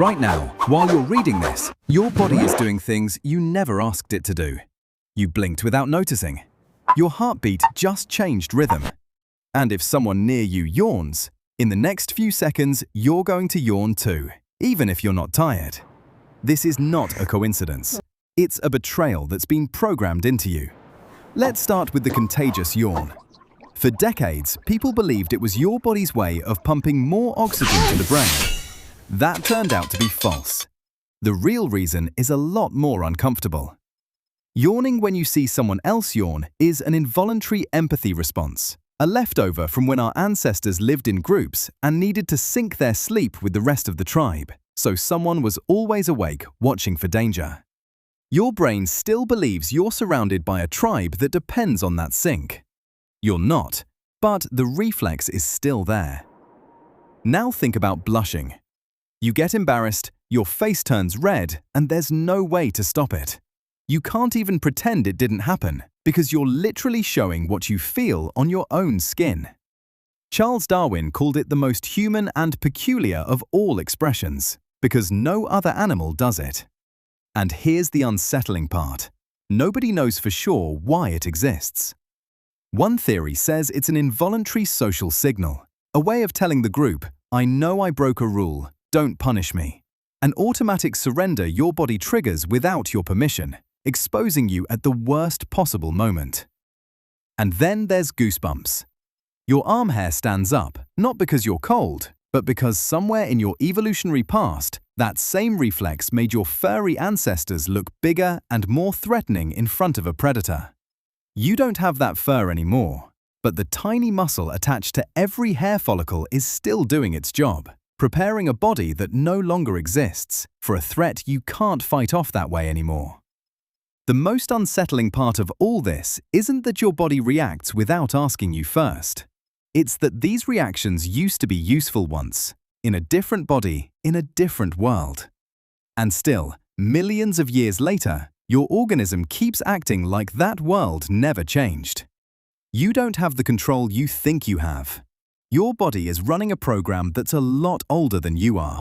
Right now, while you're reading this, your body is doing things you never asked it to do. You blinked without noticing. Your heartbeat just changed rhythm. And if someone near you yawns, in the next few seconds, you're going to yawn too, even if you're not tired. This is not a coincidence. It's a betrayal that's been programmed into you. Let's start with the contagious yawn. For decades, people believed it was your body's way of pumping more oxygen to the brain. That turned out to be false. The real reason is a lot more uncomfortable. Yawning when you see someone else yawn is an involuntary empathy response, a leftover from when our ancestors lived in groups and needed to sync their sleep with the rest of the tribe, so someone was always awake watching for danger. Your brain still believes you're surrounded by a tribe that depends on that sync. You're not, but the reflex is still there. Now think about blushing. You get embarrassed, your face turns red, and there's no way to stop it. You can't even pretend it didn't happen, because you're literally showing what you feel on your own skin. Charles Darwin called it the most human and peculiar of all expressions, because no other animal does it. And here's the unsettling part. Nobody knows for sure why it exists. One theory says it's an involuntary social signal, a way of telling the group, I know I broke a rule, don't punish me. An automatic surrender your body triggers without your permission, exposing you at the worst possible moment. And then there's goosebumps. Your arm hair stands up, not because you're cold, but because somewhere in your evolutionary past, that same reflex made your furry ancestors look bigger and more threatening in front of a predator. You don't have that fur anymore, but the tiny muscle attached to every hair follicle is still doing its job, preparing a body that no longer exists for a threat you can't fight off that way anymore. The most unsettling part of all this isn't that your body reacts without asking you first. It's that these reactions used to be useful once, in a different body, in a different world. And still, millions of years later, your organism keeps acting like that world never changed. You don't have the control you think you have. Your body is running a program that's a lot older than you are.